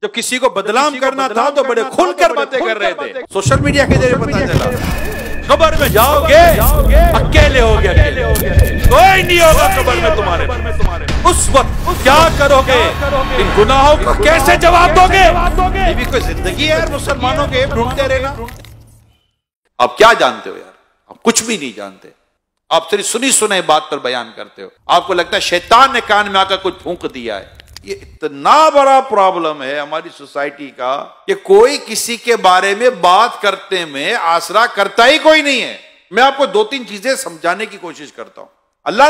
جب کسی کو بدنام کرنا تھا تو بڑے کھل کر باتیں کر رہے تھے. سوشل میڈیا کے ذریعے پتا چلا قبر میں جاؤ گے اکیلے ہو گے, کوئی نہیں ہوگا قبر میں تمہارے. اس وقت کیا کرو گے؟ ان گناہوں کو کیسے جواب دو گے؟ یہ بھی کوئی زندگی ہے یار مسلمانوں کے ڈھونڈتے رہنا. آپ کیا جانتے ہو یار؟ آپ کچھ بھی نہیں جانتے. آپ صرف سنی سنائی بات پر بیان کرتے ہو. آپ کو لگتا ہے شیطان نے کان میں آ کر کچھ پھونک دیا ہے. یہ اتنا بڑا پرابلم ہے ہماری سوسائٹی کا کہ کوئی کسی کے بارے میں بات کرتے میں آسرا کرتا ہی کوئی نہیں ہے. میں آپ کو دو تین چیزیں سمجھانے کی کوشش کرتا ہوں. اللہ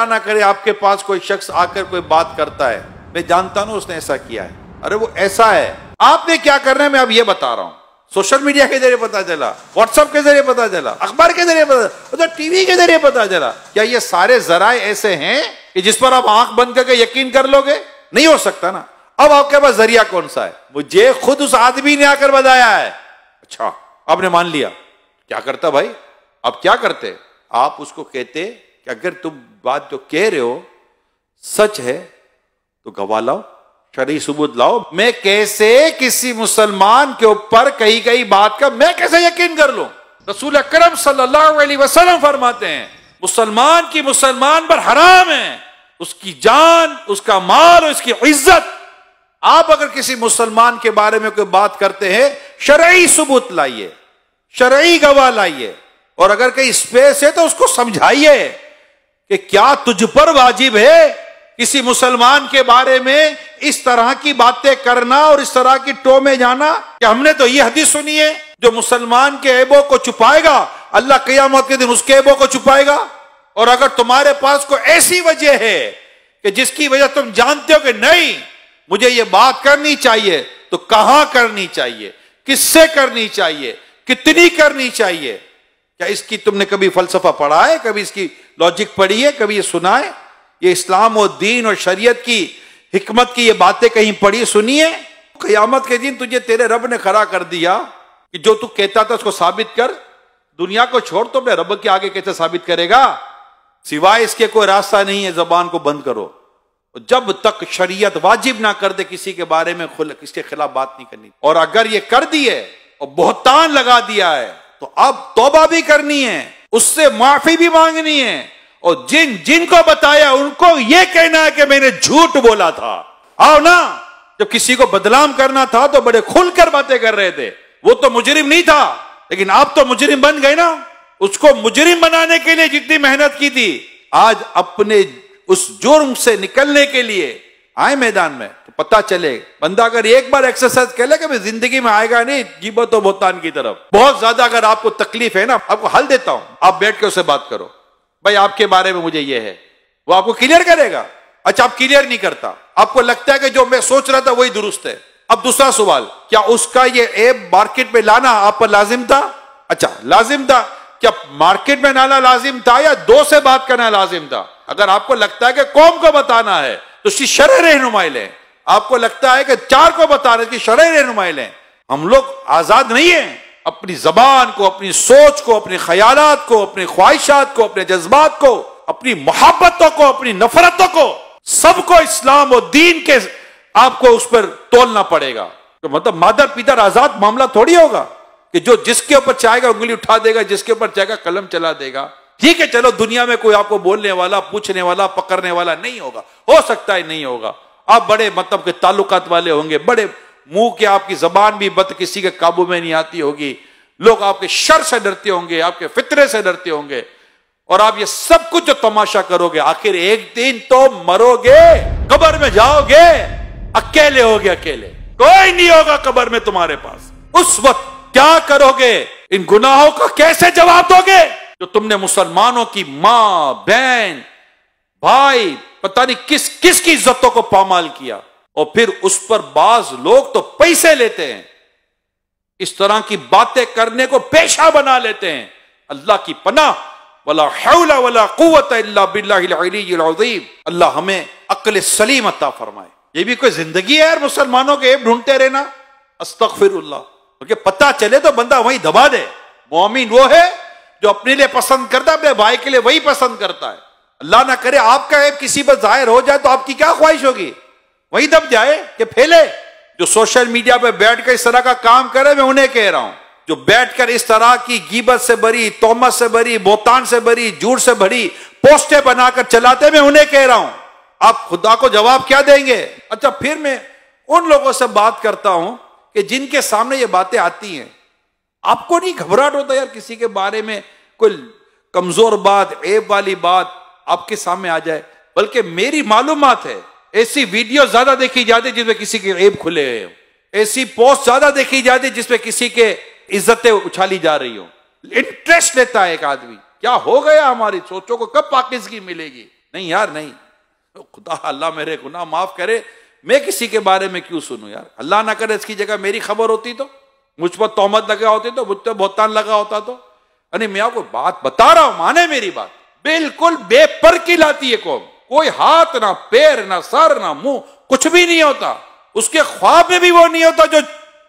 نہ کرے آپ کے پاس کوئی شخص آ کر کوئی بات کرتا ہے, میں جانتا ہوں اس نے ایسا کیا ہے, ارے وہ ایسا ہے, آپ نے کیا کرنا ہے میں اب یہ بتا رہا ہوں. سوشل میڈیا کے ذریعے پتا چلا, واٹس ایپ کے ذریعے پتا چلا, اخبار کے ذریعے پتا چلا, ٹی وی کے ذریعے پتا چلا. کیا یہ سارے ذرائع ایسے ہیں کہ جس پر آپ آنکھ بند کر کے یقین کر لو گے؟ نہیں ہو سکتا نا. اب آپ کے پاس ذریعہ کون سا ہے؟ مجھے خود اس آدمی نے آ کر بتایا ہے. اچھا آپ نے مان لیا, کیا کرتا بھائی؟ آپ کیا کرتے؟ آپ اس کو کہتے کہ اگر تم بات جو کہہ رہے ہو سچ ہے تو گواہ لاؤ, شرعی ثبوت لاؤ. میں کیسے کسی مسلمان کے اوپر کئی بات کا میں کیسے یقین کر لوں؟ رسول اکرم صلی اللہ علیہ وسلم فرماتے ہیں مسلمان کی مسلمان پر حرام ہے, اس کی جان, اس کا مال اور اس کی عزت. آپ اگر کسی مسلمان کے بارے میں کوئی بات کرتے ہیں شرعی ثبوت لائیے, شرعی گواہ لائیے, اور اگر کہیں اسپیس ہے تو اس کو سمجھائیے کہ کیا تجھ پر واجب ہے کسی مسلمان کے بارے میں اس طرح کی باتیں کرنا اور اس طرح کی ٹو میں جانا. کہ ہم نے تو یہ حدیث سنی ہے جو مسلمان کے عیبوں کو چھپائے گا اللہ قیامت کے دن اس کے عیبوں کو چھپائے گا. اور اگر تمہارے پاس کوئی ایسی وجہ ہے کہ جس کی وجہ تم جانتے ہو کہ نہیں مجھے یہ بات کرنی چاہیے, تو کہاں کرنی چاہیے, کس سے کرنی چاہیے, کتنی کرنی چاہیے؟ کیا اس کی تم نے کبھی فلسفہ پڑھا ہے؟ کبھی اس کی لاجک پڑھی ہے؟ کبھی یہ سنا ہے؟ یہ اسلام و دین اور شریعت کی حکمت کی یہ باتیں کہیں پڑھی سنی ہے؟ قیامت کے دن تجھے تیرے رب نے کھڑا کر دیا کہ جو تو کہتا تھا اس کو ثابت کر. دنیا کو چھوڑ تو اپنے رب کے آگے کیسے ثابت کرے گا؟ سوائے اس کے کوئی راستہ نہیں ہے, زبان کو بند کرو. جب تک شریعت واجب نہ کر دے کسی کے بارے میں اس کے خلاف بات نہیں کرنی. اور اگر یہ کر دی ہے اور بہتان لگا دیا ہے تو اب توبہ بھی کرنی ہے, اس سے معافی بھی مانگنی ہے, اور جن کو بتایا ان کو یہ کہنا ہے کہ میں نے جھوٹ بولا تھا. آؤ نا, جب کسی کو بدنام کرنا تھا تو بڑے کھل کر باتیں کر رہے تھے. وہ تو مجرم نہیں تھا, لیکن آپ تو مجرم بن گئے نا. اس کو مجرم بنانے کے لیے جتنی محنت کی تھی, آج اپنے اس جرم سے نکلنے کے لیے آئے میدان میں تو پتا چلے. بندہ اگر ایک بار ایکسرسائز کر لے کہ میں زندگی میں آئے گا نہیں غیبت و بہتان کی طرف. بہت زیادہ اگر آپ کو تکلیف ہے نا, آپ کو حل دیتا ہوں, آپ بیٹھ کے اسے بات کرو, بھائی آپ کے بارے میں مجھے یہ ہے, وہ آپ کو کلیئر کرے گا. اچھا آپ کلیئر نہیں کرتا, آپ کو لگتا ہے کہ جو میں سوچ رہا تھا وہی درست ہے. اب دوسرا سوال, کیا اس کا یہ ایپ مارکیٹ میں لانا آپ پر لازم تھا؟ اچھا لازم تھا. کیا مارکیٹ میں لانا لازم تھا یا دو سے بات کرنا لازم تھا؟ اگر آپ کو لگتا ہے کہ قوم کو بتانا ہے تو اس کی شرعی رہنمائی لیں. آپ کو لگتا ہے کہ چار کو بتانا ہے اس کی شرعی رہنمائی لیں. ہم لوگ آزاد نہیں ہیں. اپنی زبان کو, اپنی سوچ کو, اپنے خیالات کو, اپنی خواہشات کو, اپنے جذبات کو, اپنی محبتوں کو, اپنی نفرتوں کو, سب کو اسلام و دین کے آپ کو اس پر تولنا پڑے گا. تو مطلب مادر پیدر آزاد معاملہ تھوڑی ہوگا کہ جو جس کے اوپر چاہے گا انگلی اٹھا دے گا, جس کے اوپر چاہے گا قلم چلا دے گا. ٹھیک ہے چلو دنیا میں کوئی آپ کو بولنے والا, پوچھنے والا, پکڑنے والا نہیں ہوگا, ہو سکتا ہے نہیں ہوگا. آپ بڑے مطلب کے تعلقات والے ہوں گے, بڑے منہ کے, آپ کی زبان بھی بد کسی کے قابو میں نہیں آتی ہوگی, لوگ آپ کے شر سے ڈرتے ہوں گے, آپ کے فطرے سے ڈرتے ہوں گے, اور آپ یہ سب کچھ جو تماشا کرو گے آخر ایک دن تو مرو گے, قبر میں جاؤ گے اکیلے ہو گے, اکیلے, کوئی نہیں ہوگا قبر میں تمہارے پاس. اس وقت کیا کرو گے؟ ان گناہوں کا کیسے جواب دو گے جو تم نے مسلمانوں کی ماں, بہن, بھائی, پتہ نہیں کس کس کی عزتوں کو پامال کیا, اور پھر اس پر بعض لوگ تو پیسے لیتے ہیں, اس طرح کی باتیں کرنے کو پیشہ بنا لیتے ہیں. اللہ کی پناہ, ولا حول ولا قوت الا باللہ العلی العظیم. اللہ ہمیں عقل سلیم عطا فرمائے. یہ بھی کوئی زندگی ہے یار مسلمانوں کے عیب ڈھونڈتے رہنا. استغفر اللہ. کیونکہ پتہ چلے تو بندہ وہیں دبا دے. مومن وہ ہے جو اپنے لیے پسند کرتا ہے, اپنے بھائی کے لیے وہی پسند کرتا ہے. اللہ نہ کرے آپ کا عیب کسی پر ظاہر ہو جائے تو آپ کی کیا خواہش ہوگی؟ وہی دب جائے کہ پھیلے. جو سوشل میڈیا پہ بیٹھ کر اس طرح کا کام کرے، میں انہیں کہہ رہا ہوں، جو بیٹھ کر اس طرح کی غیبت سے بری، تہمت سے بری، بہتان سے بری، جھوٹ سے بھری پوسٹیں بنا کر چلاتے، میں انہیں کہہ رہا ہوں آپ خدا کو جواب کیا دیں گے؟ اچھا پھر میں ان لوگوں سے بات کرتا ہوں کہ جن کے سامنے یہ باتیں آتی ہیں، آپ کو نہیں گھبراہٹ ہوتا یار کسی کے بارے میں کوئی کمزور بات، عیب والی بات آپ کے سامنے آ جائے؟ بلکہ میری معلومات ہے ایسی ویڈیو زیادہ دیکھی جاتی جس میں کسی کے عیب کھلے ہوئے ہوں، ایسی پوسٹ زیادہ دیکھی جاتی جس میں کسی کے عزتیں اچھالی جا رہی ہوں۔ انٹرسٹ لیتا ہے ایک آدمی، کیا ہو گیا ہماری سوچوں کو، کب پاکیزگی ملے گی؟ نہیں یار نہیں، خدا اللہ میرے گناہ معاف کرے، میں کسی کے بارے میں کیوں سنوں یار؟ اللہ نہ کرے اس کی جگہ میری خبر ہوتی تو، مجھ پر تہمت لگا ہوتی تو، مجھ پر بہتان لگا ہوتا تو، یعنی میں آپ کو بات بتا رہا ہوں، مانے میری بات، بالکل بے پر کی لاتی ہے قوم، کوئی ہاتھ نہ پیر نہ سر نہ منہ، کچھ بھی نہیں ہوتا، اس کے خواب میں بھی وہ نہیں ہوتا جو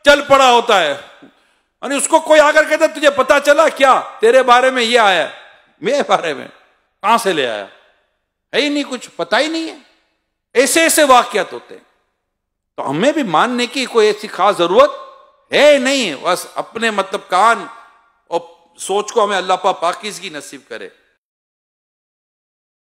چل پڑا ہوتا ہے، یعنی اس کو کوئی آ کر کہتا تجھے پتا چلا کیا تیرے بارے میں یہ آیا ہے، میرے بارے میں کہاں سے لے آیا؟ ہے ہی نہیں، کچھ پتا ہی نہیں ہے۔ ایسے ایسے واقعات ہوتے ہیں، تو ہمیں بھی ماننے کی کوئی ایسی خاص ضرورت ہے نہیں، بس اپنے مطلب کان اور سوچ کو ہمیں اللہ پاک پاکیزگی نصیب کرے۔